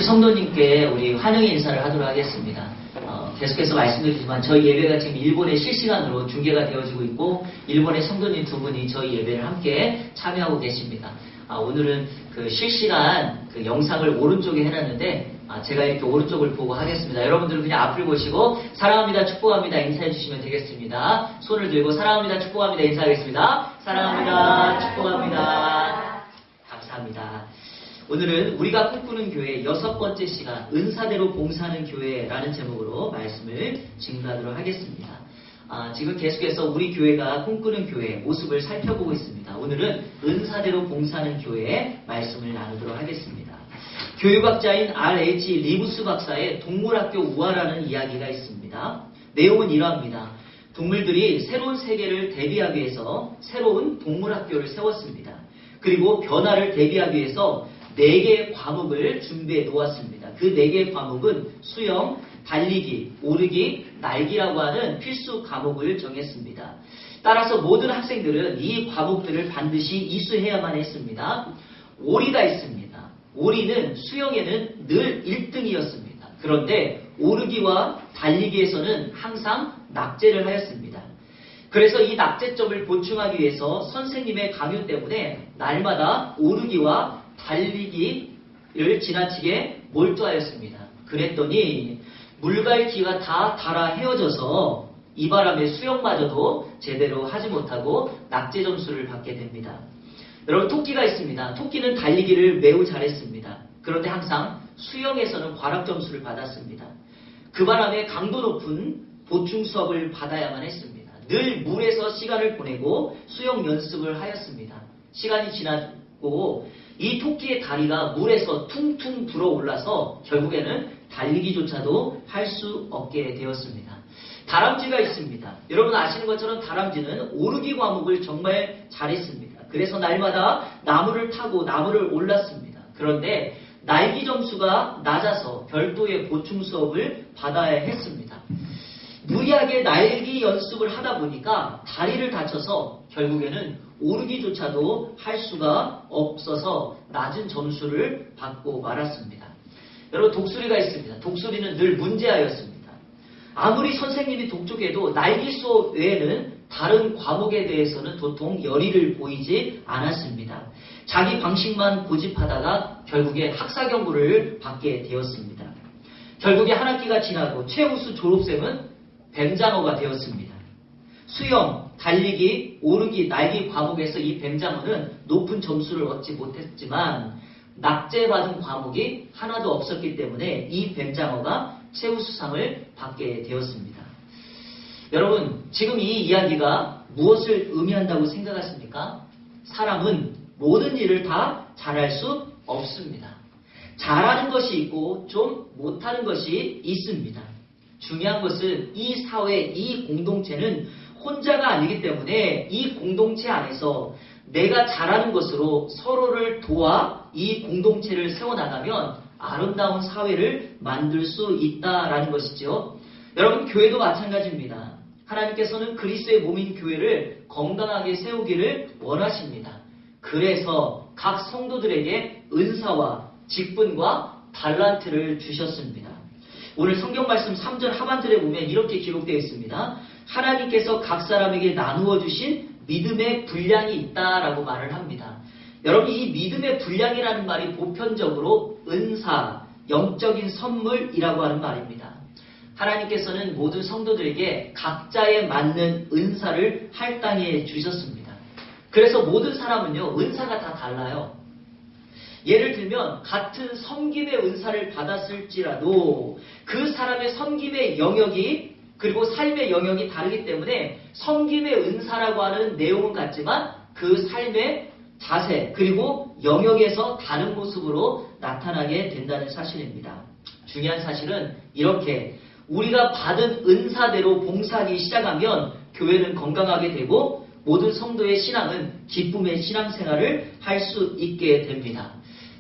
성도님께 우리 환영의 인사를 하도록 하겠습니다. 계속해서 말씀드리지만 저희 예배가 지금 일본에 실시간으로 중계가 되어지고 있고 일본의 성도님 두 분이 저희 예배를 함께 참여하고 계십니다. 오늘은 그 실시간 그 영상을 오른쪽에 해놨는데 제가 이렇게 오른쪽을 보고 하겠습니다. 여러분들은 그냥 앞을 보시고 사랑합니다, 축복합니다 인사해 주시면 되겠습니다. 손을 들고 사랑합니다, 축복합니다 인사하겠습니다. 사랑합니다, 축복합니다. 감사합니다. 오늘은 우리가 꿈꾸는 교회 6번째 시간 은사대로 봉사하는 교회라는 제목으로 말씀을 증거하도록 하겠습니다. 지금 계속해서 우리 교회가 꿈꾸는 교회 모습을 살펴보고 있습니다. 오늘은 은사대로 봉사하는 교회의 말씀을 나누도록 하겠습니다. 교육학자인 R.H. 리브스 박사의 동물학교 우화라는 이야기가 있습니다. 내용은 이러합니다. 동물들이 새로운 세계를 대비하기 위해서 새로운 동물학교를 세웠습니다. 그리고 변화를 대비하기 위해서 4개의 과목을 준비해 놓았습니다. 그 4개의 과목은 수영, 달리기, 오르기, 날기라고 하는 필수 과목을 정했습니다. 따라서 모든 학생들은 이 과목들을 반드시 이수해야만 했습니다. 오리가 있습니다. 오리는 수영에는 늘 1등이었습니다. 그런데 오르기와 달리기에서는 항상 낙제를 하였습니다. 그래서 이 낙제점을 보충하기 위해서 선생님의 강요 때문에 날마다 오르기와 달리기를 지나치게 몰두하였습니다. 그랬더니 물갈퀴가 다 닳아 헤어져서 이 바람에 수영마저도 제대로 하지 못하고 낙제 점수를 받게 됩니다. 여러분 토끼가 있습니다. 토끼는 달리기를 매우 잘했습니다. 그런데 항상 수영에서는 과락 점수를 받았습니다. 그 바람에 강도 높은 보충 수업을 받아야만 했습니다. 늘 물에서 시간을 보내고 수영 연습을 하였습니다. 시간이 지나고 이 토끼의 다리가 물에서 퉁퉁 불어올라서 결국에는 달리기조차도 할 수 없게 되었습니다. 다람쥐가 있습니다. 여러분 아시는 것처럼 다람쥐는 오르기 과목을 정말 잘했습니다. 그래서 날마다 나무를 타고 나무를 올랐습니다. 그런데 날기 점수가 낮아서 별도의 보충 수업을 받아야 했습니다. 무리하게 날기 연습을 하다 보니까 다리를 다쳐서 결국에는 오르기조차도 할 수가 없어서 낮은 점수를 받고 말았습니다. 여러분 독수리가 있습니다. 독수리는 늘 문제아였습니다. 아무리 선생님이 독촉해도 날기 수업 외에는 다른 과목에 대해서는 도통 열의를 보이지 않았습니다. 자기 방식만 고집하다가 결국에 학사 경고를 받게 되었습니다. 결국에 한 학기가 지나고 최우수 졸업생은 뱀장어가 되었습니다. 수영, 달리기, 오르기, 날기 과목에서 이 뱀장어는 높은 점수를 얻지 못했지만 낙제받은 과목이 하나도 없었기 때문에 이 뱀장어가 최우수상을 받게 되었습니다. 여러분 지금 이 이야기가 무엇을 의미한다고 생각하십니까? 사람은 모든 일을 다 잘할 수 없습니다. 잘하는 것이 있고 좀 못하는 것이 있습니다. 중요한 것은 이 사회, 이 공동체는 혼자가 아니기 때문에 이 공동체 안에서 내가 잘하는 것으로 서로를 도와 이 공동체를 세워나가면 아름다운 사회를 만들 수 있다라는 것이죠. 여러분 교회도 마찬가지입니다. 하나님께서는 그리스도의 몸인 교회를 건강하게 세우기를 원하십니다. 그래서 각 성도들에게 은사와 직분과 달란트를 주셨습니다. 오늘 성경 말씀 3절 하반절에 보면 이렇게 기록되어 있습니다. 하나님께서 각 사람에게 나누어 주신 믿음의 분량이 있다라고 말을 합니다. 여러분 이 믿음의 분량이라는 말이 보편적으로 은사, 영적인 선물이라고 하는 말입니다. 하나님께서는 모든 성도들에게 각자에 맞는 은사를 할당해 주셨습니다. 그래서 모든 사람은요 은사가 다 달라요. 예를 들면 같은 섬김의 은사를 받았을지라도 그 사람의 섬김의 영역이 그리고 삶의 영역이 다르기 때문에 섬김의 은사라고 하는 내용은 같지만 그 삶의 자세 그리고 영역에서 다른 모습으로 나타나게 된다는 사실입니다. 중요한 사실은 이렇게 우리가 받은 은사대로 봉사하기 시작하면 교회는 건강하게 되고 모든 성도의 신앙은 기쁨의 신앙생활을 할 수 있게 됩니다.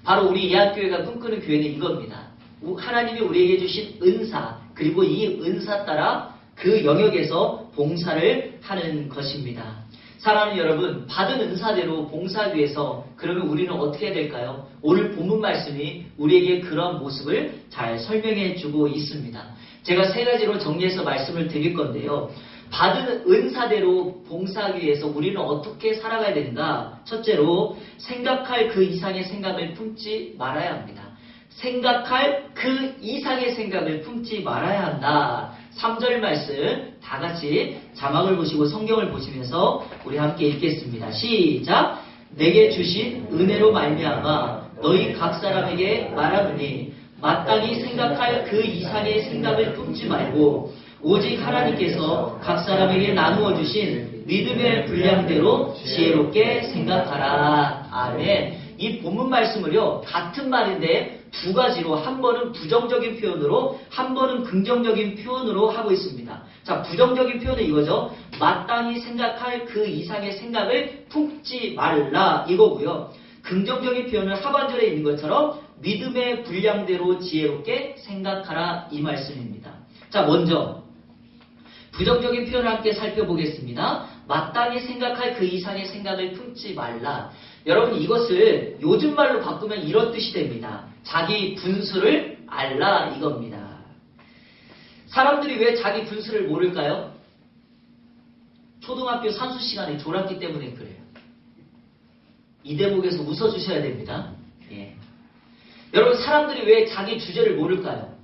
바로 우리 예한교회가 꿈꾸는 교회는 이겁니다. 하나님이 우리에게 주신 은사 그리고 이 은사 따라 그 영역에서 봉사를 하는 것입니다. 사랑하는 여러분, 받은 은사대로 봉사하기 위해서 그러면 우리는 어떻게 해야 될까요? 오늘 본문 말씀이 우리에게 그런 모습을 잘 설명해 주고 있습니다. 제가 세 가지로 정리해서 말씀을 드릴 건데요. 받은 은사대로 봉사하기 위해서 우리는 어떻게 살아가야 되는가? 첫째로 생각할 그 이상의 생각을 품지 말아야 합니다. 생각할 그 이상의 생각을 품지 말아야 한다. 3절 말씀 다 같이 자막을 보시고 성경을 보시면서 우리 함께 읽겠습니다. 시작! 내게 주신 은혜로 말미암아 너희 각 사람에게 말하노니 마땅히 생각할 그 이상의 생각을 품지 말고 오직 하나님께서 각 사람에게 나누어 주신 믿음의 분량대로 지혜롭게 생각하라. 아멘. 이 본문 말씀을요, 같은 말인데 두 가지로, 한 번은 부정적인 표현으로, 한 번은 긍정적인 표현으로 하고 있습니다. 자, 부정적인 표현은 이거죠. 마땅히 생각할 그 이상의 생각을 품지 말라 이거고요. 긍정적인 표현은 하반절에 있는 것처럼 믿음의 분량대로 지혜롭게 생각하라 이 말씀입니다. 자, 먼저 부정적인 표현을 함께 살펴보겠습니다. 마땅히 생각할 그 이상의 생각을 품지 말라. 여러분, 이것을 요즘 말로 바꾸면 이런 뜻이 됩니다. 자기 분수를 알라 이겁니다. 사람들이 왜 자기 분수를 모를까요? 초등학교 산수 시간에 졸았기 때문에 그래요. 이 대목에서 웃어주셔야 됩니다. 예. 여러분, 사람들이 왜 자기 주제를 모를까요?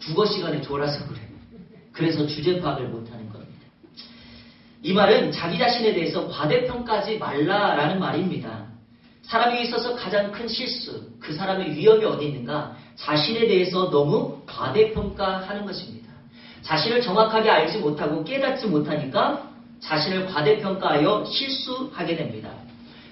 국어 시간에 졸아서 그래요. 그래서 주제 파악을 못하는 겁니다. 이 말은 자기 자신에 대해서 과대평가하지 말라라는 말입니다. 사람에게 있어서 가장 큰 실수, 그 사람의 위험이 어디 있는가? 자신에 대해서 너무 과대평가하는 것입니다. 자신을 정확하게 알지 못하고 깨닫지 못하니까 자신을 과대평가하여 실수하게 됩니다.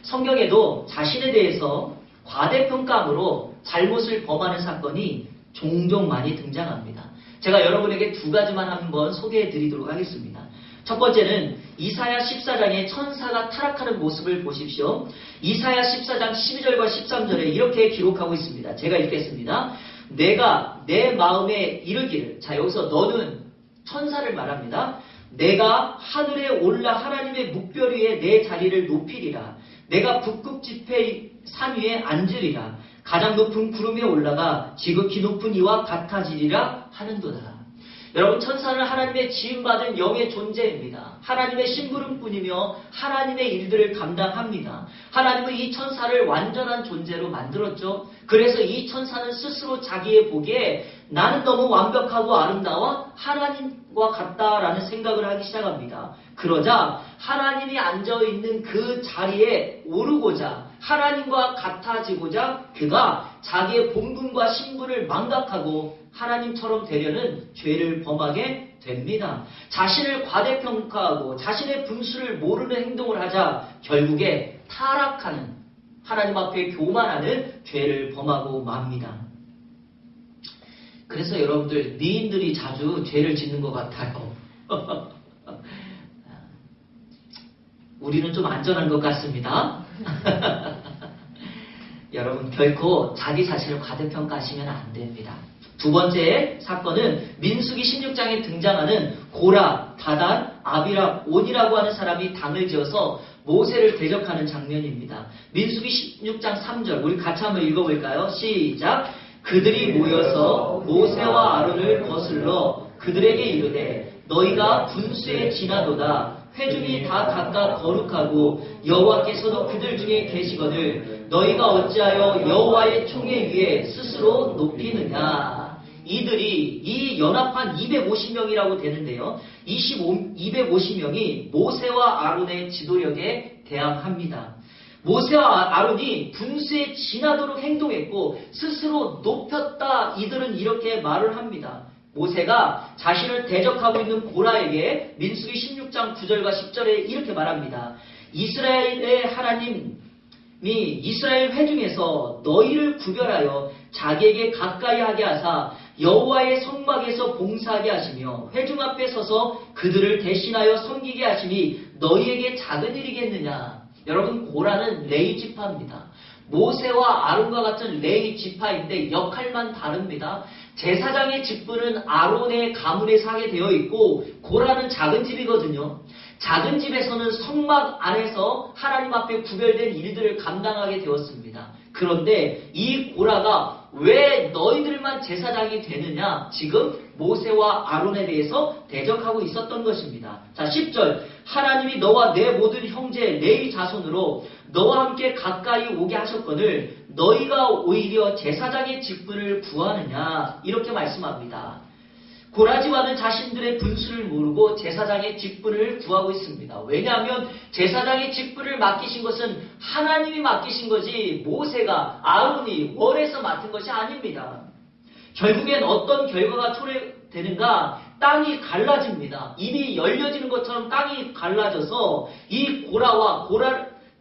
성경에도 자신에 대해서 과대평가함으로 잘못을 범하는 사건이 종종 많이 등장합니다. 제가 여러분에게 두 가지만 한번 소개해 드리도록 하겠습니다. 첫 번째는 이사야 14장의 천사가 타락하는 모습을 보십시오. 이사야 14장 12절과 13절에 이렇게 기록하고 있습니다. 제가 읽겠습니다. 내가 내 마음에 이르기를, 자, 여기서 너는 천사를 말합니다. 내가 하늘에 올라 하나님의 묵별 위에 내 자리를 높이리라. 내가 북극 지폐 산 위에 앉으리라. 가장 높은 구름에 올라가 지극히 높은 이와 같아지리라 하는도다. 여러분, 천사는 하나님의 지음받은 영의 존재입니다. 하나님의 심부름꾼이며 하나님의 일들을 감당합니다. 같습니다. 하나님은 이 천사를 완전한 존재로 만들었죠. 그래서 이 천사는 스스로 자기의 보기에 나는 너무 완벽하고 아름다워 하나님과 같다라는 생각을 하기 시작합니다. 그러자 하나님이 앉아있는 그 자리에 오르고자 하나님과 같아지고자 그가 자기의 본분과 신분을 망각하고 하나님처럼 되려는 죄를 범하게 됩니다. 자신을 과대평가하고 자신의 분수를 모르는 행동을 하자 결국에 타락하는, 하나님 앞에 교만하는 죄를 범하고 맙니다. 그래서 여러분들 미인들이 자주 죄를 짓는 것 같아요. 우리는 좀 안전한 것 같습니다. 여러분, 결코 자기 자신을 과대평가하시면 안 됩니다. 두 번째 사건은 민수기 16장에 등장하는 고라, 다단, 아비람, 온이라고 하는 사람이 당을 지어서 모세를 대적하는 장면입니다. 민수기 16장 3절 우리 같이 한번 읽어볼까요? 시작! 그들이 모여서 모세와 아론을 거슬러 그들에게 이르되 너희가 분수에 지나도다. 회중이 다 각각 거룩하고 여호와께서도 그들 중에 계시거늘 너희가 어찌하여 여호와의 총회 위에 스스로 높이느냐. 이들이 이 연합한 250명이라고 되는데요. 250명이 모세와 아론의 지도력에 대항합니다. 모세와 아론이 분수에 지나도록 행동했고 스스로 높였다. 이들은 이렇게 말을 합니다. 모세가 자신을 대적하고 있는 고라에게 민수기 16장 9절과 10절에 이렇게 말합니다. 이스라엘의 하나님이 이스라엘 회중에서 너희를 구별하여 자기에게 가까이 하게 하사 여호와의 성막에서 봉사하게 하시며 회중 앞에 서서 그들을 대신하여 섬기게 하심이 너희에게 작은 일이겠느냐. 여러분, 고라는 레위 지파입니다. 모세와 아론과 같은 레위 지파인데 역할만 다릅니다. 제사장의 직분은 아론의 가문에서 하게 되어 있고 고라는 작은 집이거든요. 작은 집에서는 성막 안에서 하나님 앞에 구별된 일들을 감당하게 되었습니다. 그런데 이 고라가 왜 너희들만 제사장이 되느냐? 지금 모세와 아론에 대해서 대적하고 있었던 것입니다. 자, 10절. 하나님이 너와 내 모든 형제 레위 자손으로 너와 함께 가까이 오게 하셨거늘 너희가 오히려 제사장의 직분을 구하느냐? 이렇게 말씀합니다. 고라지와는 자신들의 분수를 모르고 제사장의 직분을 구하고 있습니다. 왜냐하면 제사장의 직분을 맡기신 것은 하나님이 맡기신 거지 모세가 아론이 원해서 맡은 것이 아닙니다. 결국엔 어떤 결과가 초래되는가? 땅이 갈라집니다. 입이 열려지는 것처럼 땅이 갈라져서 이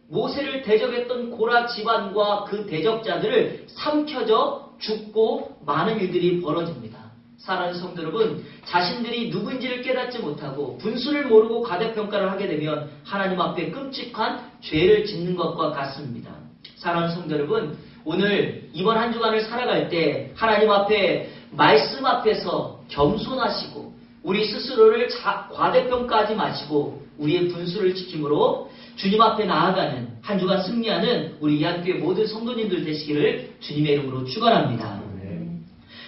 모세를 대적했던 고라 집안과 그 대적자들을 삼켜져 죽고 많은 일들이 벌어집니다. 사랑하는 성도 여러분, 자신들이 누구인지를 깨닫지 못하고 분수를 모르고 과대평가를 하게 되면 하나님 앞에 끔찍한 죄를 짓는 것과 같습니다. 사랑하는 성도 여러분, 오늘 이번 한 주간을 살아갈 때 하나님 앞에 말씀 앞에서 겸손하시고 우리 스스로를 과대평가하지 마시고 우리의 분수를 지킴으로 주님 앞에 나아가는 한 주간 승리하는 우리 이한교회 모든 성도님들 되시기를 주님의 이름으로 축원합니다.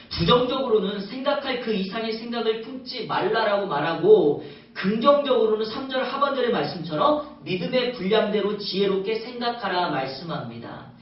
부정적으로는 생각할 그 이상의 생각을 품지 말라라고 말하고 긍정적으로는 3절 하반절의 말씀처럼 믿음의 분량대로 지혜롭게 생각하라 말씀합니다.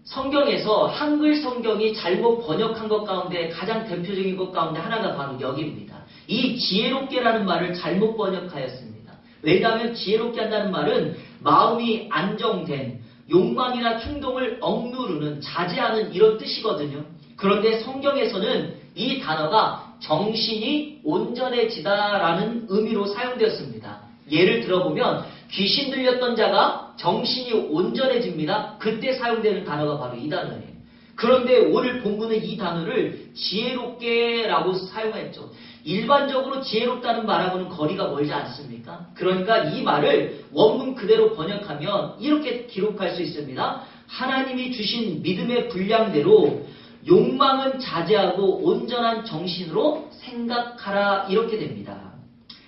성경에서 한글 성경이 잘못 번역한 것 가운데 가장 대표적인 것 가운데 하나가 바로 여기입니다. 이 지혜롭게라는 말을 잘못 번역하였습니다. 왜냐하면 지혜롭게 한다는 말은 마음이 안정된 욕망이나 충동을 억누르는 자제하는 이런 뜻이거든요. 그런데 성경에서는 이 단어가 정신이 온전해지다라는 의미로 사용되었습니다. 예를 들어보면 귀신 들렸던 자가 정신이 온전해집니다. 그때 사용되는 단어가 바로 이 단어예요. 그런데 오늘 본문은 이 단어를 지혜롭게라고 사용했죠. 일반적으로 지혜롭다는 말하고는 거리가 멀지 않습니까? 그러니까 이 말을 원문 그대로 번역하면 이렇게 기록할 수 있습니다. 하나님이 주신 믿음의 분량대로 욕망은 자제하고 온전한 정신으로 생각하라 이렇게 됩니다.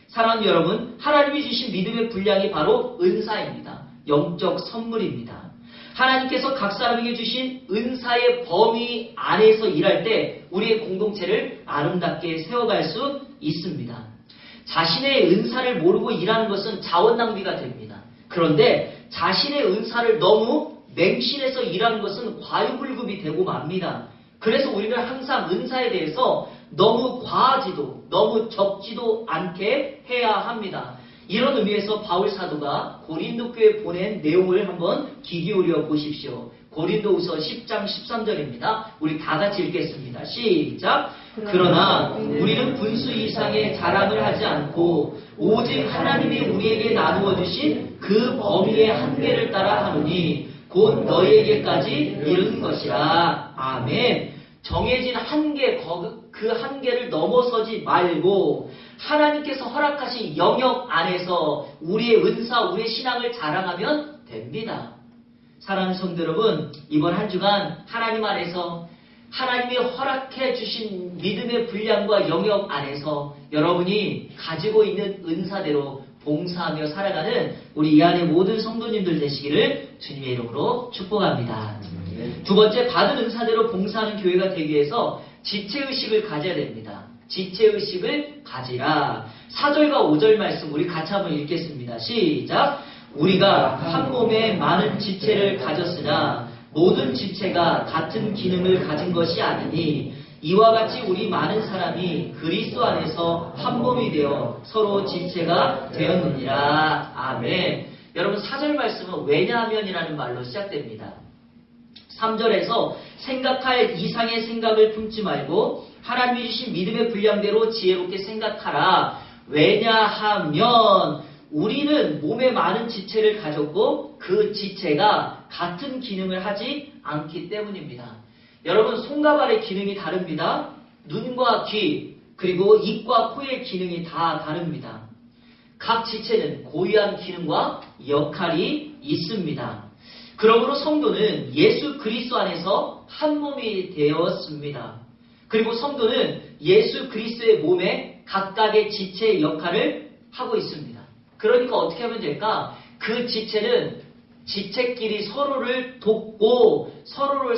사랑하는 여러분, 하나님이 주신 믿음의 분량이 바로 은사입니다. 영적 선물입니다. 하나님께서 각 사람에게 주신 은사의 범위 안에서 일할 때 우리의 공동체를 아름답게 세워갈 수 있습니다. 자신의 은사를 모르고 일하는 것은 자원 낭비가 됩니다. 그런데 자신의 은사를 너무 맹신해서 일하는 것은 과유불급이 되고 맙니다. 그래서 우리는 항상 은사에 대해서 너무 과하지도 너무 적지도 않게 해야 합니다. 이런 의미에서 바울 사도가 고린도 교회에 보낸 내용을 한번 귀 기울여 보십시오. 고린도후서 10장 13절입니다. 우리 다 같이 읽겠습니다. 시작. 그러나 우리는 분수 이상의 자랑을 하지 않고 오직 하나님이 우리에게 나누어 주신 그 범위의 한계를 따라 하노니 곧 너희에게까지 이른 것이라. 아멘. 정해진 한계, 그 한계를 넘어서지 말고 하나님께서 허락하신 영역 안에서 우리의 은사, 우리의 신앙을 자랑하면 됩니다. 사랑하는 성도 여러분, 이번 한 주간 하나님 안에서 하나님이 허락해 주신 믿음의 분량과 영역 안에서 여러분이 가지고 있는 은사대로 봉사하며 살아가는 우리 이 안의 모든 성도님들 되시기를 주님의 이름으로 축복합니다. 두 번째, 받은 은사대로 봉사하는 교회가 되기 위해서 지체의식을 가져야 됩니다. 지체의식을 가지라. 4절과 5절 말씀 우리 같이 한번 읽겠습니다. 시작. 우리가 한 몸에 많은 지체를 가졌으나 모든 지체가 같은 기능을 가진 것이 아니니 이와 같이 우리 많은 사람이 그리스도 안에서 한 몸이 되어 서로 지체가 되었느니라. 아멘. 여러분 4절 말씀은 왜냐하면이라는 말로 시작됩니다. 3절에서 생각할 이상의 생각을 품지 말고 하나님이 주신 믿음의 분량대로 지혜롭게 생각하라. 왜냐하면 우리는 몸에 많은 지체를 가졌고 그 지체가 같은 기능을 하지 않기 때문입니다. 여러분 손과 발의 기능이 다릅니다. 눈과 귀 그리고 입과 코의 기능이 다 다릅니다. 각 지체는 고유한 기능과 역할이 있습니다. 그러므로 성도는 예수 그리스도 안에서 한 몸이 되었습니다. 그리고 성도는 예수 그리스도의 몸에 각각의 지체의 역할을 하고 있습니다. 그러니까 어떻게 하면 될까? 그 지체는 지체끼리 서로를 돕고 서로를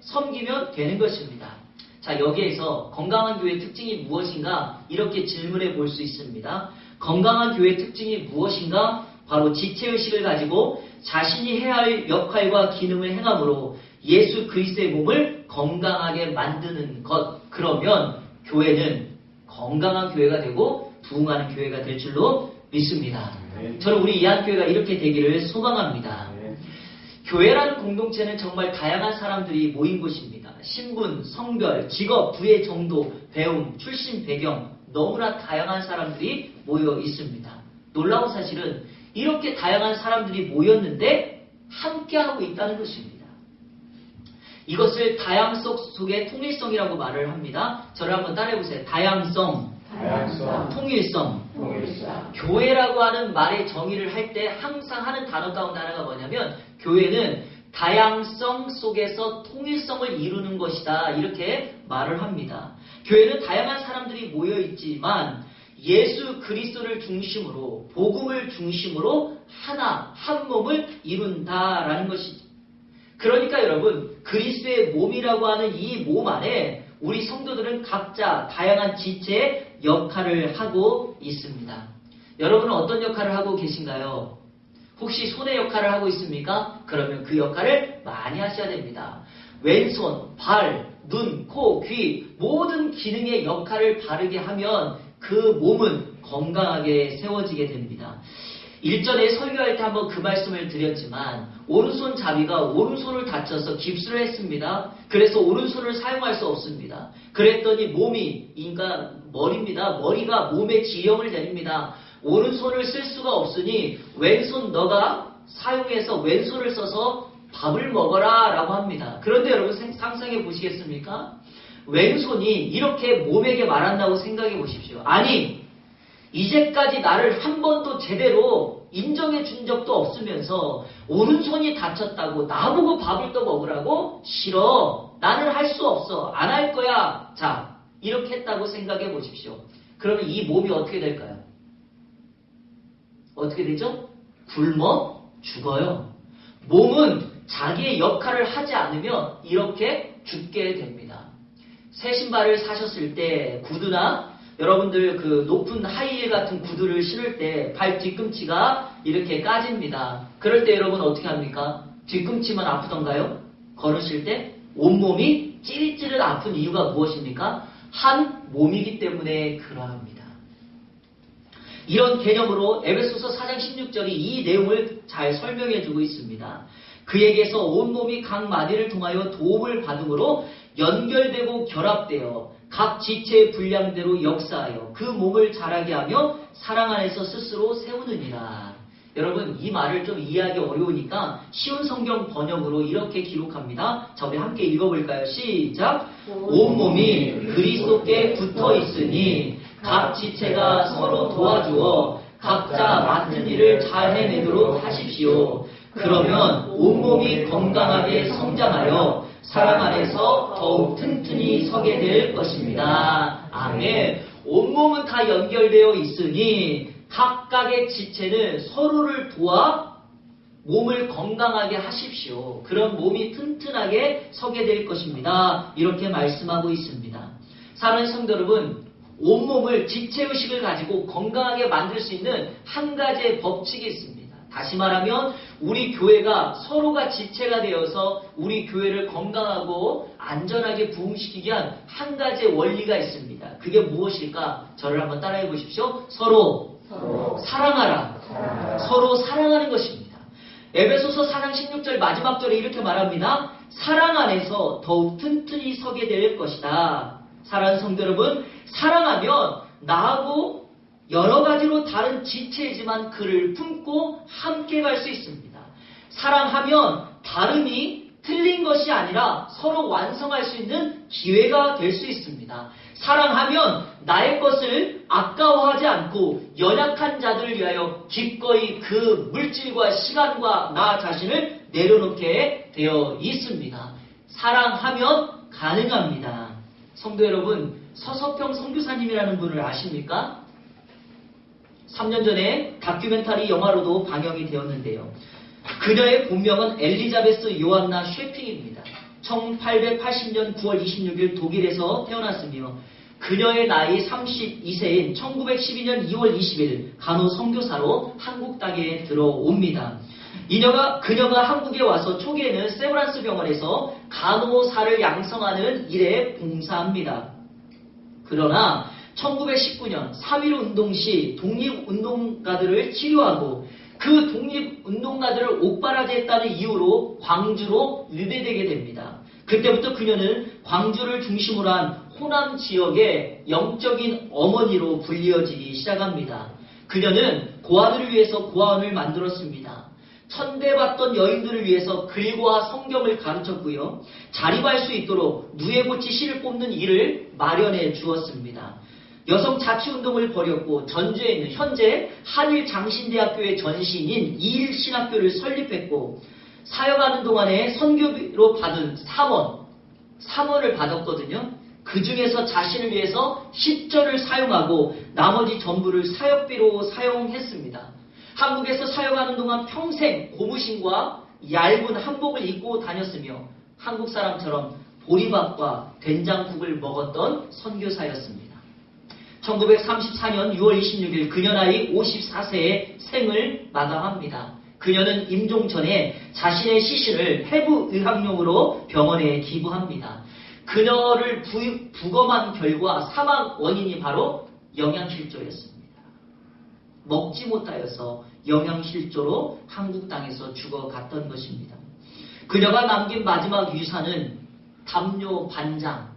섬기면 되는 것입니다. 자, 여기에서 건강한 교회의 특징이 무엇인가? 이렇게 질문해 볼 수 있습니다. 건강한 교회의 특징이 무엇인가? 바로 지체의식을 가지고 자신이 해야 할 역할과 기능을 행함으로 예수 그리스도의 몸을 건강하게 만드는 것. 그러면 교회는 건강한 교회가 되고 부흥하는 교회가 될 줄로 믿습니다. 저는 우리 이한교회가 이렇게 되기를 소망합니다. 교회라는 공동체는 정말 다양한 사람들이 모인 곳입니다. 신분, 성별, 직업, 부의 정도, 배움, 출신 배경 너무나 다양한 사람들이 모여 있습니다. 놀라운 사실은 이렇게 다양한 사람들이 모였는데 함께하고 있다는 것입니다. 이것을 다양성 속의 통일성이라고 말을 합니다. 저를 한번 따라해보세요. 다양성, 통일성. 교회라고 하는 말의 정의를 할 때 항상 하는 단어 가운데 하나가 뭐냐면 교회는 다양성 속에서 통일성을 이루는 것이다. 이렇게 말을 합니다. 교회는 다양한 사람들이 모여 있지만 예수 그리스도를 중심으로 복음을 중심으로 하나 한 몸을 이룬다라는 것이죠. 그러니까 여러분 그리스도의 몸이라고 하는 이 몸 안에 우리 성도들은 각자 다양한 지체의 역할을 하고 있습니다. 여러분은 어떤 역할을 하고 계신가요? 혹시 손의 역할을 하고 있습니까? 그러면 그 역할을 많이 하셔야 됩니다. 왼손, 발, 눈, 코, 귀 모든 기능의 역할을 바르게 하면 그 몸은 건강하게 세워지게 됩니다. 일전에 설교할 때 한번 그 말씀을 드렸지만 오른손 자비가 오른손을 다쳐서 깁스를 했습니다. 그래서 오른손을 사용할 수 없습니다. 그랬더니 몸이 인간 머리입니다. 머리가 몸의 지형을 내립니다. 오른손을 쓸 수가 없으니 왼손 너가 사용해서 왼손을 써서 밥을 먹어라 라고 합니다. 그런데 여러분 상상해 보시겠습니까? 왼손이 이렇게 몸에게 말한다고 생각해 보십시오. 아니 이제까지 나를 한 번도 제대로 인정해 준 적도 없으면서 오른손이 다쳤다고 나보고 밥을 또 먹으라고? 싫어. 나는 할 수 없어. 안 할 거야. 자, 이렇게 했다고 생각해 보십시오. 그러면 이 몸이 어떻게 될까요? 어떻게 되죠? 굶어 죽어요. 몸은 자기의 역할을 하지 않으면 이렇게 죽게 됩니다. 새 신발을 사셨을 때 구두나 여러분들 그 높은 하이힐 같은 구두를 신을 때 발 뒤꿈치가 이렇게 까집니다. 그럴 때 여러분 어떻게 합니까? 뒤꿈치만 아프던가요? 걸으실 때 온몸이 찌릿찌릿 아픈 이유가 무엇입니까? 한 몸이기 때문에 그러합니다. 이런 개념으로 에베소서 4장 16절이 이 내용을 잘 설명해주고 있습니다. 그에게서 온몸이 각 마디를 통하여 도움을 받음으로 연결되고 결합되어 각 지체의 분량대로 역사하여 그 몸을 자라게 하며 사랑 안에서 스스로 세우느니라. 여러분 이 말을 좀 이해하기 어려우니까 쉬운 성경 번역으로 이렇게 기록합니다. 자, 우리 함께 읽어볼까요? 시작! 온몸이 그리스도께 붙어 있으니 각 지체가 서로 도와주어 각자 맡은 일을 잘 해내도록 하십시오. 그러면 온몸이 건강하게 성장하여 사랑 안에서 더욱 튼튼히 서게 될 것입니다. 아멘. 온몸은 다 연결되어 있으니 각각의 지체는 서로를 도와 몸을 건강하게 하십시오. 그런 몸이 튼튼하게 서게 될 것입니다. 이렇게 말씀하고 있습니다. 사랑하는 성도 여러분, 온몸을 지체의식을 가지고 건강하게 만들 수 있는 한 가지의 법칙이 있습니다. 다시 말하면 우리 교회가 서로가 지체가 되어서 우리 교회를 건강하고 안전하게 부흥시키기 위한 한 가지의 원리가 있습니다. 그게 무엇일까? 저를 한번 따라해 보십시오. 서로 사랑하라. 서로 사랑하는 것입니다. 에베소서 4장 16절 마지막 절에 이렇게 말합니다. 사랑 안에서 더욱 튼튼히 서게 될 것이다. 사랑하는 성도 여러분, 사랑하면 나하고 여러 가지로 다른 지체이지만 그를 품고 함께 갈 수 있습니다. 사랑하면 다름이 틀린 것이 아니라 서로 완성할 수 있는 기회가 될 수 있습니다. 사랑하면 나의 것을 아까워하지 않고 연약한 자들을 위하여 기꺼이 그 물질과 시간과 나 자신을 내려놓게 되어 있습니다. 사랑하면 가능합니다. 성도 여러분, 서석평 선교사님이라는 분을 아십니까? 3년 전에 다큐멘터리 영화로도 방영이 되었는데요. 그녀의 본명은 엘리자베스 요한나 쉐핑입니다. 1880년 9월 26일 독일에서 태어났으며 그녀의 나이 32세인 1912년 2월 20일 간호 선교사로 한국 땅에 들어옵니다. 그녀가 한국에 와서 초기에는 세브란스 병원에서 간호사를 양성하는 일에 봉사합니다. 그러나 1919년 3.1 운동 시 독립운동가들을 치료하고 그 독립운동가들을 옥바라지했다는 이유로 광주로 유배되게 됩니다. 그때부터 그녀는 광주를 중심으로 한 호남 지역의 영적인 어머니로 불리어지기 시작합니다. 그녀는 고아들을 위해서 고아원을 만들었습니다. 천대받던 여인들을 위해서 글과 성경을 가르쳤고요. 자립할 수 있도록 누에고치 씨를 뽑는 일을 마련해 주었습니다. 여성 자치운동을 벌였고 전주에 있는 현재 한일장신대학교의 전신인 이일신학교를 설립했고 사역하는 동안에 선교비로 받은 3원을 받았거든요. 그 중에서 자신을 위해서 10전을 사용하고 나머지 전부를 사역비로 사용했습니다. 한국에서 사역하는 동안 평생 고무신과 얇은 한복을 입고 다녔으며 한국 사람처럼 보리밥과 된장국을 먹었던 선교사였습니다. 1934년 6월 26일 그녀 나이 54세에 생을 마감합니다. 그녀는 임종 전에 자신의 시신을 해부의학용으로 병원에 기부합니다. 그녀를 부검한 결과 사망 원인이 바로 영양실조였습니다. 먹지 못하여서 영양실조로 한국 땅에서 죽어갔던 것입니다. 그녀가 남긴 마지막 유산은 담요 반장,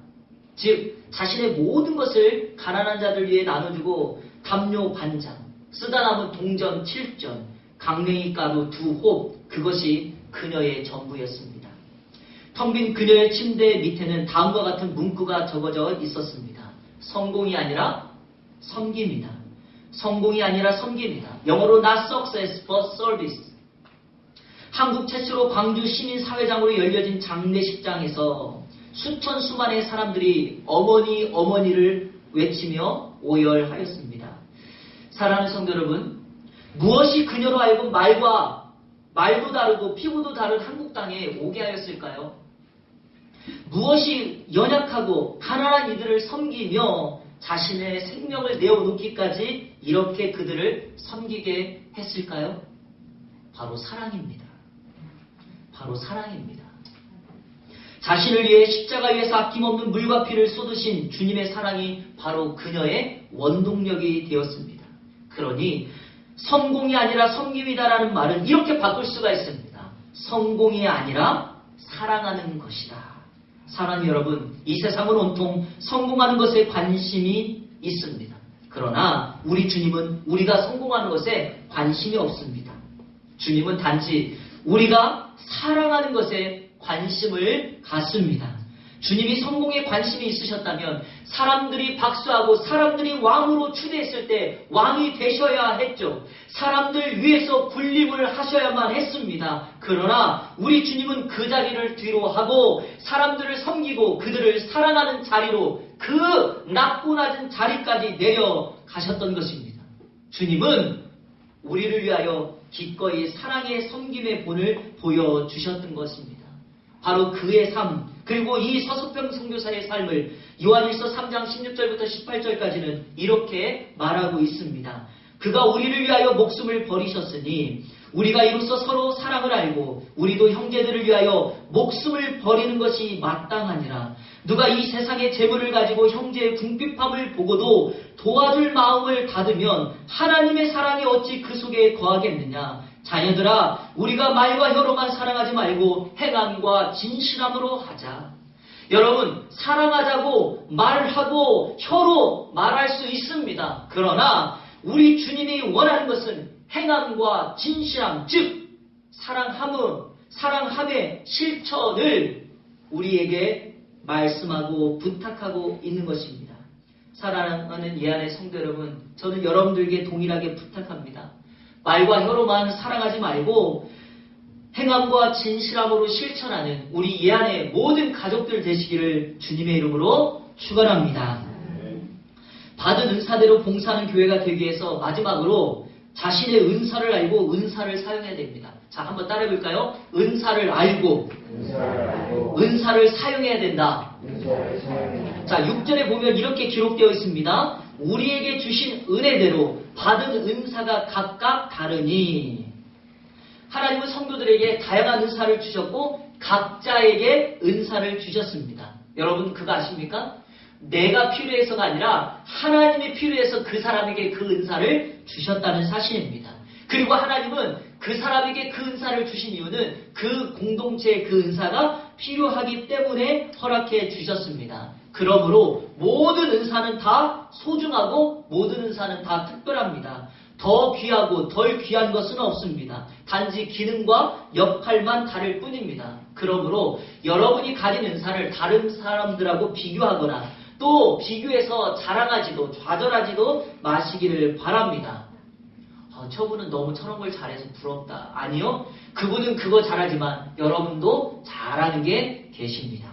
즉 자신의 모든 것을 가난한 자들 위해 나눠주고 담요 반장, 쓰다 남은 동전 7전, 강냉이 가루 2홉, 그것이 그녀의 전부였습니다. 텅 빈 그녀의 침대 밑에는 다음과 같은 문구가 적어져 있었습니다. 성공이 아니라 섬김이다. 성공이 아니라 섬김이다. 영어로 not success but service. 한국 최초로 광주 시민사회장으로 열려진 장례식장에서 수천 수만의 사람들이 어머니를 외치며 오열하였습니다. 사랑하는 성도 여러분, 무엇이 그녀로 하여금 말도 다르고 피부도 다른 한국 땅에 오게 하였을까요? 무엇이 연약하고 가난한 이들을 섬기며 자신의 생명을 내어놓기까지 이렇게 그들을 섬기게 했을까요? 바로 사랑입니다. 바로 사랑입니다. 자신을 위해 십자가 위에서 아낌없는 물과 피를 쏟으신 주님의 사랑이 바로 그녀의 원동력이 되었습니다. 그러니 성공이 아니라 섬김이다라는 말은 이렇게 바꿀 수가 있습니다. 성공이 아니라 사랑하는 것이다. 사랑하는 여러분, 이 세상은 온통 성공하는 것에 관심이 있습니다. 그러나 우리 주님은 우리가 성공하는 것에 관심이 없습니다. 주님은 단지 우리가 사랑하는 것에 관심을 갖습니다. 주님이 성공에 관심이 있으셨다면 사람들이 박수하고 사람들이 왕으로 추대했을 때 왕이 되셔야 했죠. 사람들 위해서 군림을 하셔야만 했습니다. 그러나 우리 주님은 그 자리를 뒤로 하고 사람들을 섬기고 그들을 사랑하는 자리로 그 낮고 낮은 자리까지 내려가셨던 것입니다. 주님은 우리를 위하여 기꺼이 사랑의 섬김의 본을 보여주셨던 것입니다. 바로 그의 삶, 그리고 이 서석평 선교사의 삶을 요한일서 3장 16절부터 18절까지는 이렇게 말하고 있습니다. 그가 우리를 위하여 목숨을 버리셨으니 우리가 이로써 서로 사랑을 알고 우리도 형제들을 위하여 목숨을 버리는 것이 마땅하니라. 누가 이 세상의 재물을 가지고 형제의 궁핍함을 보고도 도와줄 마음을 닫으면 하나님의 사랑이 어찌 그 속에 거하겠느냐. 자녀들아, 우리가 말과 혀로만 사랑하지 말고 행함과 진실함으로 하자. 여러분, 사랑하자고 말하고 혀로 말할 수 있습니다. 그러나 우리 주님이 원하는 것은 행함과 진실함, 즉 사랑함의 실천을 우리에게 말씀하고 부탁하고 있는 것입니다. 사랑하는 예안의 성도 여러분, 저는 여러분들에게 동일하게 부탁합니다. 말과 혀로만 사랑하지 말고 행함과 진실함으로 실천하는 우리 예안의 모든 가족들 되시기를 주님의 이름으로 축원합니다. 받은 은사대로 봉사하는 교회가 되기 위해서 마지막으로 자신의 은사를 알고 은사를 사용해야 됩니다. 자, 한번 따라해 볼까요? 은사를 알고 은사를 사용해야 된다. 자, 6절에 보면 이렇게 기록되어 있습니다. 우리에게 주신 은혜대로 받은 은사가 각각 다르니. 하나님은 성도들에게 다양한 은사를 주셨고 각자에게 은사를 주셨습니다. 여러분 그거 아십니까? 내가 필요해서가 아니라 하나님이 필요해서 그 사람에게 그 은사를 주셨다는 사실입니다. 그리고 하나님은 그 사람에게 그 은사를 주신 이유는 그 공동체의 그 은사가 필요하기 때문에 허락해 주셨습니다. 그러므로 모든 은사는 다 소중하고 모든 은사는 다 특별합니다. 더 귀하고 덜 귀한 것은 없습니다. 단지 기능과 역할만 다를 뿐입니다. 그러므로 여러분이 가진 은사를 다른 사람들하고 비교하거나 또 비교해서 자랑하지도 좌절하지도 마시기를 바랍니다. 저분은 너무 저런 걸 잘해서 부럽다. 아니요. 그분은 그거 잘하지만 여러분도 잘하는 게 계십니다.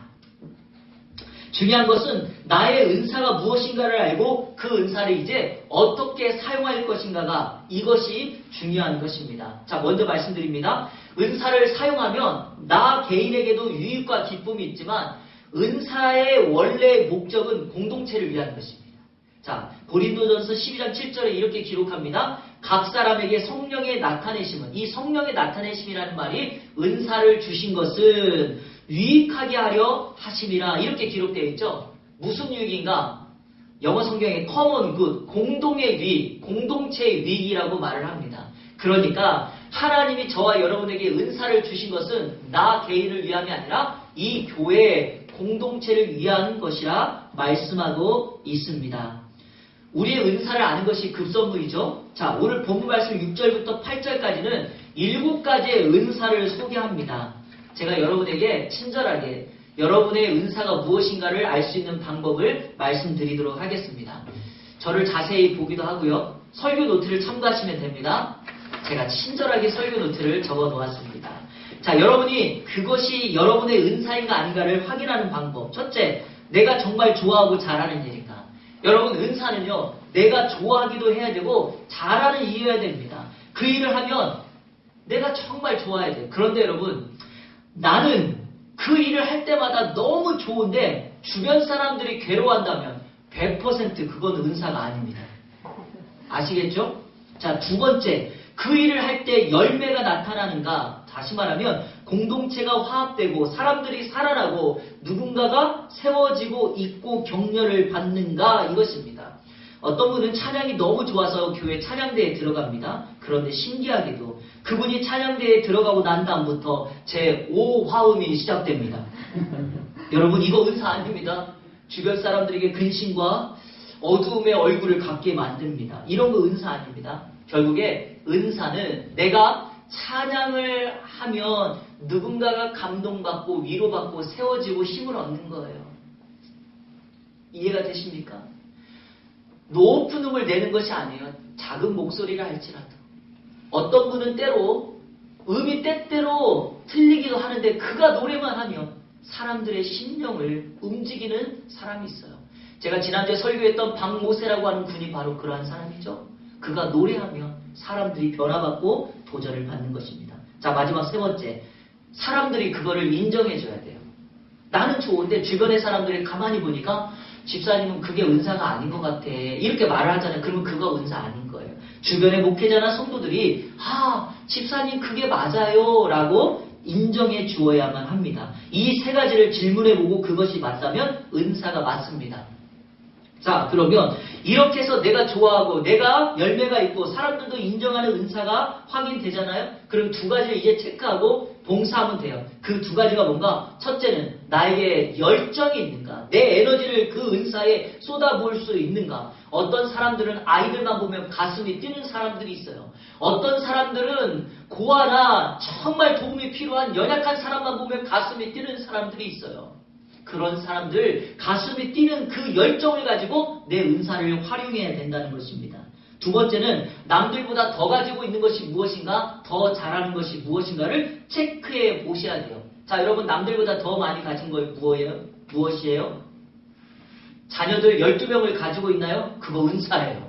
중요한 것은 나의 은사가 무엇인가를 알고 그 은사를 이제 어떻게 사용할 것인가가 이것이 중요한 것입니다. 자, 먼저 말씀드립니다. 은사를 사용하면 나 개인에게도 유익과 기쁨이 있지만 은사의 원래 목적은 공동체를 위한 것입니다. 자, 고린도전서 12장 7절에 이렇게 기록합니다. 각 사람에게 성령의 나타내심은, 이 성령의 나타내심이라는 말이 은사를 주신 것은 유익하게 하려 하심이라 이렇게 기록되어 있죠. 무슨 유익인가? 영어 성경에 common good, 공동의 유익, 공동체의 유익이라고 말을 합니다. 그러니까 하나님이 저와 여러분에게 은사를 주신 것은 나 개인을 위함이 아니라 이 교회 공동체를 위한 것이라 말씀하고 있습니다. 우리의 은사를 아는 것이 급선무이죠. 자, 오늘 본문 말씀 6절부터 8절까지는 7가지의 은사를 소개합니다. 제가 여러분에게 친절하게 여러분의 은사가 무엇인가를 알 수 있는 방법을 말씀드리도록 하겠습니다. 저를 자세히 보기도 하고요. 설교 노트를 참고하시면 됩니다. 제가 친절하게 설교 노트를 적어 놓았습니다. 자, 여러분이 그것이 여러분의 은사인가 아닌가를 확인하는 방법. 첫째, 내가 정말 좋아하고 잘하는 일인가. 여러분, 은사는요, 내가 좋아하기도 해야 되고 잘하는 일이어야 됩니다. 그 일을 하면 내가 정말 좋아해야 돼요. 그런데 여러분, 나는 그 일을 할 때마다 너무 좋은데 주변 사람들이 괴로워한다면 100% 그건 은사가 아닙니다. 아시겠죠? 자, 두 번째, 그 일을 할 때 열매가 나타나는가? 다시 말하면 공동체가 화합되고 사람들이 살아나고 누군가가 세워지고 있고 격려를 받는가? 이것입니다. 어떤 분은 찬양이 너무 좋아서 교회 찬양대에 들어갑니다. 그런데 신기하게도 그분이 찬양대에 들어가고 난 다음부터 제 5화음이 시작됩니다. 여러분, 이거 은사 아닙니다. 주변 사람들에게 근심과 어두움의 얼굴을 갖게 만듭니다. 이런 거 은사 아닙니다. 결국에 은사는 내가 찬양을 하면 누군가가 감동받고 위로받고 세워지고 힘을 얻는 거예요. 이해가 되십니까? 높은 음을 내는 것이 아니에요. 작은 목소리라 할지라도. 어떤 분은 때로 음이 때때로 틀리기도 하는데 그가 노래만 하면 사람들의 심령을 움직이는 사람이 있어요. 제가 지난주에 설교했던 박모세라고 하는 분이 바로 그러한 사람이죠. 그가 노래하면 사람들이 변화받고 도전을 받는 것입니다. 자, 마지막 세 번째. 사람들이 그거를 인정해줘야 돼요. 나는 좋은데 주변의 사람들이 가만히 보니까 집사님은 그게 은사가 아닌 것 같아. 이렇게 말을 하잖아요. 그러면 그거 은사 아닌 거예요. 주변의 목회자나 성도들이 집사님 그게 맞아요 라고 인정해 주어야만 합니다. 이 세 가지를 질문해보고 그것이 맞다면 은사가 맞습니다. 자, 그러면 이렇게 해서 내가 좋아하고 내가 열매가 있고 사람들도 인정하는 은사가 확인되잖아요. 그럼 두 가지를 이제 체크하고 봉사하면 돼요. 그 두 가지가 뭔가? 첫째는 나에게 열정이 있는가? 내 에너지를 그 은사에 쏟아부을 수 있는가? 어떤 사람들은 아이들만 보면 가슴이 뛰는 사람들이 있어요. 어떤 사람들은 고아나 정말 도움이 필요한 연약한 사람만 보면 가슴이 뛰는 사람들이 있어요. 그런 사람들 가슴이 뛰는 그 열정을 가지고 내 은사를 활용해야 된다는 것입니다. 두 번째는 남들보다 더 가지고 있는 것이 무엇인가, 더 잘하는 것이 무엇인가를 체크해 보셔야 돼요. 자, 여러분, 남들보다 더 많이 가진 걸 무엇이에요? 자녀들 12명을 가지고 있나요? 그거 은사예요.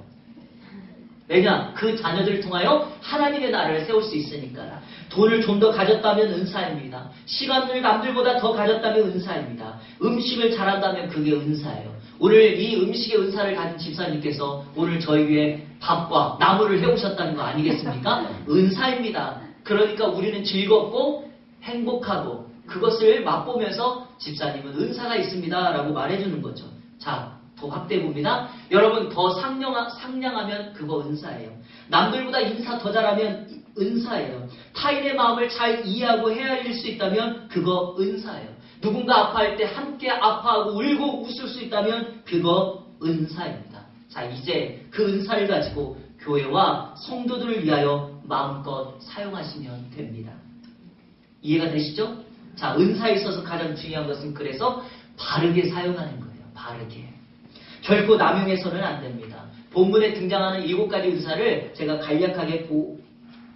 왜냐? 그 자녀들을 통하여 하나님의 나라를 세울 수 있으니까. 돈을 좀 더 가졌다면 은사입니다. 시간을 남들보다 더 가졌다면 은사입니다. 음식을 잘한다면 그게 은사예요. 오늘 이 음식의 은사를 가진 집사님께서 오늘 저희 교회 밥과 나물을 해오셨다는 거 아니겠습니까? 은사입니다. 그러니까 우리는 즐겁고 행복하고 그것을 맛보면서 집사님은 은사가 있습니다 라고 말해주는 거죠. 자, 더 확대해 봅니다. 여러분 더 상냥하면 그거 은사예요. 남들보다 인사 더 잘하면 은사예요. 타인의 마음을 잘 이해하고 헤아릴 수 있다면 그거 은사예요. 누군가 아파할 때 함께 아파하고 울고 웃을 수 있다면 그거 은사입니다. 자, 이제 그 은사를 가지고 교회와 성도들을 위하여 마음껏 사용하시면 됩니다. 이해가 되시죠? 자, 은사에 있어서 가장 중요한 것은 그래서 바르게 사용하는 거예요. 바르게. 결코 남용해서는 안 됩니다. 본문에 등장하는 7가지 은사를 제가 간략하게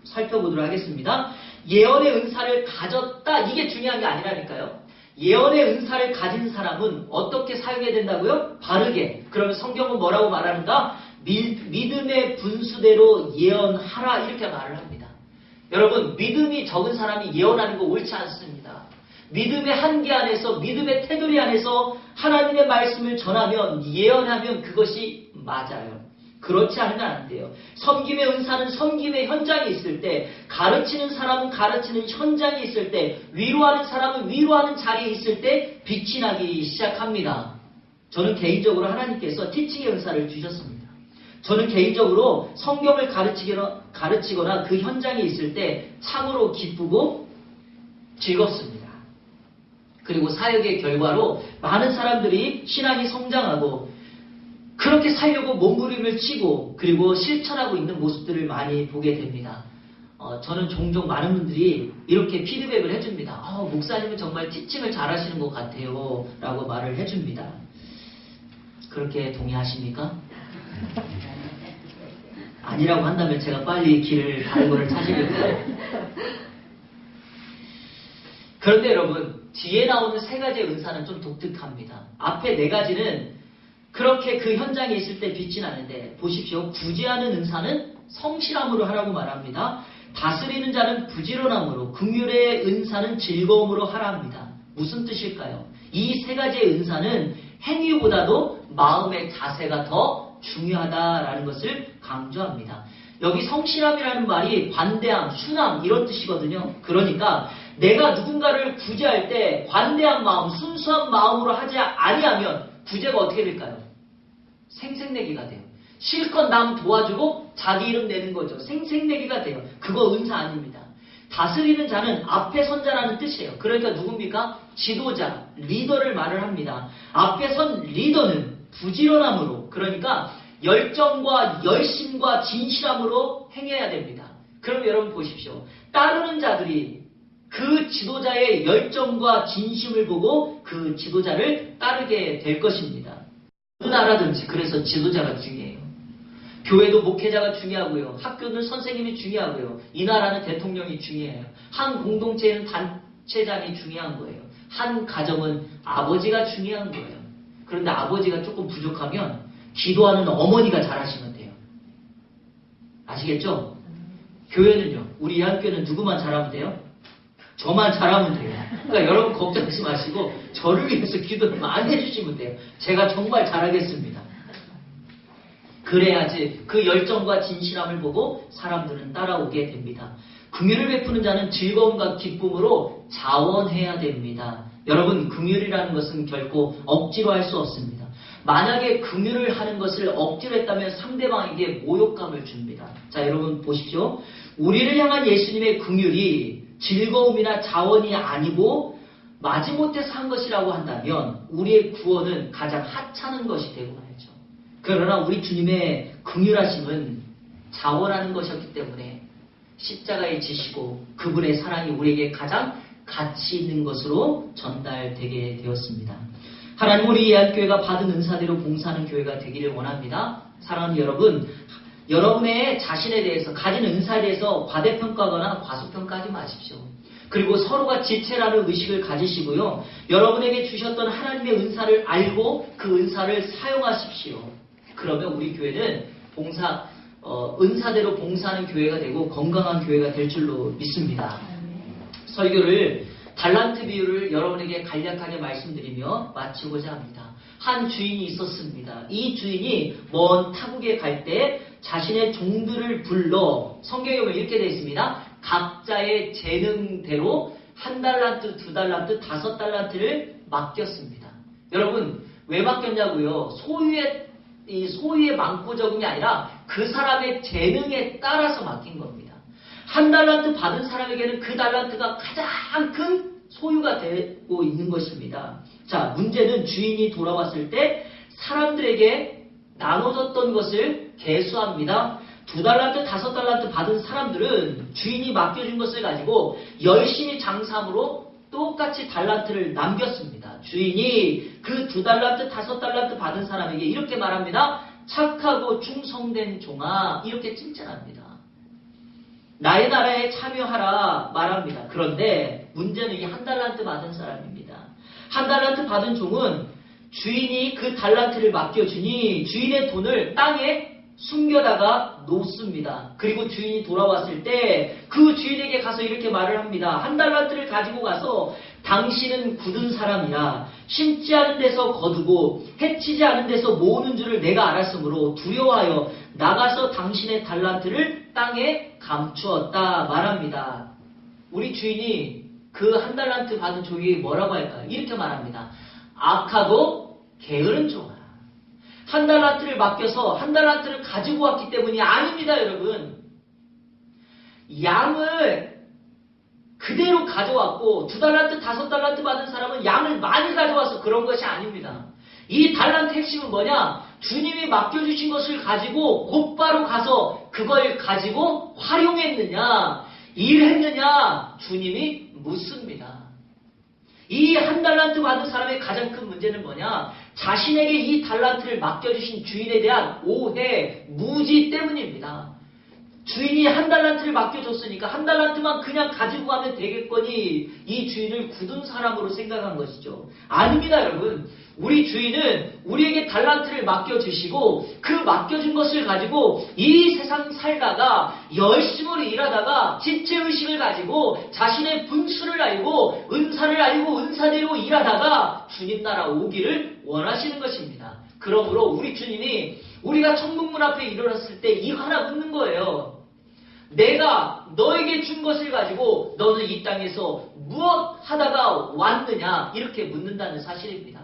살펴보도록 하겠습니다. 예언의 은사를 가졌다. 이게 중요한 게 아니라니까요. 예언의 은사를 가진 사람은 어떻게 사용해야 된다고요? 바르게. 그러면 성경은 뭐라고 말하는가? 믿음의 분수대로 예언하라 이렇게 말을 합니다. 여러분 믿음이 적은 사람이 예언하는 거 옳지 않습니다. 믿음의 한계 안에서 믿음의 테두리 안에서 하나님의 말씀을 전하면 예언하면 그것이 맞아요. 그렇지 않으면 안 돼요. 섬김의 은사는 섬김의 현장에 있을 때, 가르치는 사람은 가르치는 현장에 있을 때, 위로하는 사람은 위로하는 자리에 있을 때 빛이 나기 시작합니다. 저는 개인적으로 하나님께서 티칭의 은사를 주셨습니다. 저는 개인적으로 성경을 가르치거나 그 현장에 있을 때 참으로 기쁘고 즐겁습니다. 그리고 사역의 결과로 많은 사람들이 신앙이 성장하고 그렇게 살려고 몸부림을 치고 그리고 실천하고 있는 모습들을 많이 보게 됩니다. 저는 종종 많은 분들이 이렇게 피드백을 해줍니다. 목사님은 정말 티칭을 잘하시는 것 같아요 라고 말을 해줍니다. 그렇게 동의하십니까? 아니라고 한다면 제가 빨리 길을 다른 거를 찾으려고요. 그런데 여러분 뒤에 나오는 3가지의 은사는 좀 독특합니다. 앞에 4가지는 그렇게 그 현장에 있을 때 빛이 나는데 보십시오. 구제하는 은사는 성실함으로 하라고 말합니다. 다스리는 자는 부지런함으로, 긍휼의 은사는 즐거움으로 하라 합니다. 무슨 뜻일까요? 이 3가지의 은사는 행위보다도 마음의 자세가 더 중요하다라는 것을 강조합니다. 여기 성실함이라는 말이 관대함, 순함 이런 뜻이거든요. 그러니까 내가 누군가를 구제할 때 관대한 마음, 순수한 마음으로 하지 아니하면 구제가 어떻게 될까요? 생색내기가 돼요. 실컷 남 도와주고 자기 이름 내는 거죠. 생색내기가 돼요. 그거 은사 아닙니다. 다스리는 자는 앞에 선 자라는 뜻이에요. 그러니까 누굽니까? 지도자, 리더를 말을 합니다. 앞에 선 리더는 부지런함으로, 그러니까 열정과 열심과 진실함으로 행해야 됩니다. 그럼 여러분 보십시오. 따르는 자들이 그 지도자의 열정과 진심을 보고 그 지도자를 따르게 될 것입니다. 어느 나라든지 그래서 지도자가 중요해요. 교회도 목회자가 중요하고요. 학교는 선생님이 중요하고요. 이 나라는 대통령이 중요해요. 한 공동체에는 단체장이 중요한 거예요. 한 가정은 아버지가 중요한 거예요. 그런데 아버지가 조금 부족하면 기도하는 어머니가 잘하시면 돼요. 아시겠죠? 교회는요. 우리 이 학교는 누구만 잘하면 돼요? 저만 잘하면 돼요. 그러니까 여러분 걱정하지 마시고 저를 위해서 기도를 많이 해주시면 돼요. 제가 정말 잘하겠습니다. 그래야지 그 열정과 진실함을 보고 사람들은 따라오게 됩니다. 긍휼을 베푸는 자는 즐거움과 기쁨으로 자원해야 됩니다. 여러분 긍휼이라는 것은 결코 억지로 할 수 없습니다. 만약에 긍휼을 하는 것을 억지로 했다면 상대방에게 모욕감을 줍니다. 자, 여러분 보십시오. 우리를 향한 예수님의 긍휼이 즐거움이나 자원이 아니고 마지못해서 한 것이라고 한다면 우리의 구원은 가장 하찮은 것이 되고 말이죠. 그러나 우리 주님의 긍휼하심은 자원하는 것이었기 때문에 십자가에 지시고 그분의 사랑이 우리에게 가장 가치 있는 것으로 전달되게 되었습니다. 하나님 우리 예한교회가 받은 은사대로 봉사하는 교회가 되기를 원합니다. 사랑하는 여러분, 여러분의 자신에 대해서 가진 은사에 대해서 과대평가하거나 과소평가하지 마십시오. 그리고 서로가 지체라는 의식을 가지시고요. 여러분에게 주셨던 하나님의 은사를 알고 그 은사를 사용하십시오. 그러면 우리 교회는 은사대로 봉사하는 교회가 되고 건강한 교회가 될 줄로 믿습니다. 설교를 달란트 비유를 여러분에게 간략하게 말씀드리며 마치고자 합니다. 한 주인이 있었습니다. 이 주인이 먼 타국에 갈 때 자신의 종들을 불러, 성경에 보면 이렇게 되어 있습니다. 각자의 재능대로 1달란트, 2달란트, 5달란트를 맡겼습니다. 여러분 왜 맡겼냐고요? 소유의 많고 적음이 아니라 그 사람의 재능에 따라서 맡긴 겁니다. 1달란트 받은 사람에게는 그 달란트가 가장 큰 소유가 되고 있는 것입니다. 자, 문제는 주인이 돌아왔을 때 사람들에게 나눠줬던 것을 계수합니다. 2달란트, 5달란트 받은 사람들은 주인이 맡겨준 것을 가지고 열심히 장사함으로 똑같이 달란트를 남겼습니다. 주인이 그 2달란트, 5달란트 받은 사람에게 이렇게 말합니다. 착하고 충성된 종아, 이렇게 칭찬합니다. 나의 나라에 참여하라 말합니다. 그런데 문제는 이 1달란트 받은 사람입니다. 1달란트 받은 종은 주인이 그 달란트를 맡겨주니 주인의 돈을 땅에 숨겨다가 놓습니다. 그리고 주인이 돌아왔을 때 그 주인에게 가서 이렇게 말을 합니다. 1달란트를 가지고 가서 당신은 굳은 사람이라 심지 않은 데서 거두고 해치지 않은 데서 모으는 줄을 내가 알았으므로 두려워하여 나가서 당신의 달란트를 땅에 감추었다 말합니다. 우리 주인이 그 1달란트 받은 종에게 뭐라고 할까요? 이렇게 말합니다. 악하고 게으른 종아. 1달란트를 맡겨서 1달란트를 가지고 왔기 때문이 아닙니다, 여러분. 양을 그대로 가져왔고 2달란트, 5달란트 받은 사람은 양을 많이 가져와서 그런 것이 아닙니다. 이 달란트 핵심은 뭐냐? 주님이 맡겨주신 것을 가지고 곧바로 가서 그걸 가지고 활용했느냐, 일했느냐, 주님이 묻습니다. 이 1달란트 받은 사람의 가장 큰 문제는 뭐냐? 자신에게 이 달란트를 맡겨주신 주인에 대한 오해, 무지 때문입니다. 주인이 1달란트를 맡겨줬으니까 1달란트만 그냥 가지고 가면 되겠거니 이 주인을 굳은 사람으로 생각한 것이죠. 아닙니다, 여러분. 우리 주인은 우리에게 달란트를 맡겨주시고 그 맡겨준 것을 가지고 이 세상 살다가 열심으로 일하다가 지체의식을 가지고 자신의 분수를 알고 은사를 알고 은사대로 일하다가 주님 나라 오기를 원하시는 것입니다. 그러므로 우리 주님이 우리가 천국문 앞에 일어났을 때 이거 하나 묻는 거예요. 내가 너에게 준 것을 가지고 너는 이 땅에서 무엇 하다가 왔느냐, 이렇게 묻는다는 사실입니다.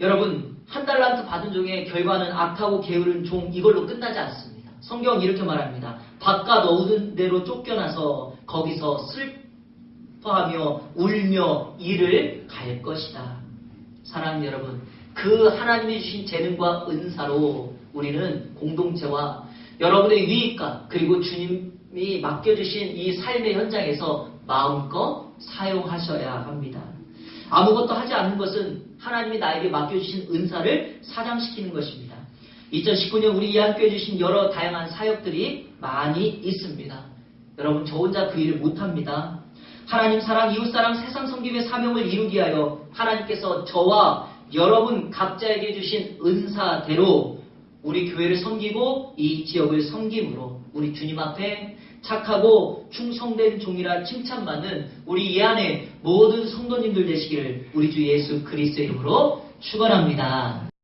여러분, 1달란트 받은 종의 결과는 악하고 게으른 종, 이걸로 끝나지 않습니다. 성경은 이렇게 말합니다. 바깥 어두운 데로 쫓겨나서 거기서 슬퍼하며 울며 이를 갈 것이다. 사랑하는 여러분, 그 하나님이 주신 재능과 은사로 우리는 공동체와 여러분의 유익과 그리고 주님이 맡겨주신 이 삶의 현장에서 마음껏 사용하셔야 합니다. 아무것도 하지 않는 것은 하나님이 나에게 맡겨주신 은사를 사장시키는 것입니다. 2019년 우리 이한교회 주신 여러 다양한 사역들이 많이 있습니다. 여러분, 저 혼자 그 일을 못합니다. 하나님 사랑, 이웃사랑, 세상 섬김의 사명을 이루기 위하여 하나님께서 저와 여러분 각자에게 주신 은사대로 우리 교회를 섬기고 이 지역을 섬김으로 우리 주님 앞에 착하고 충성된 종이라 칭찬받는 우리 이 안에 모든 성도님들 되시기를 우리 주 예수 그리스도의 이름으로 축원합니다.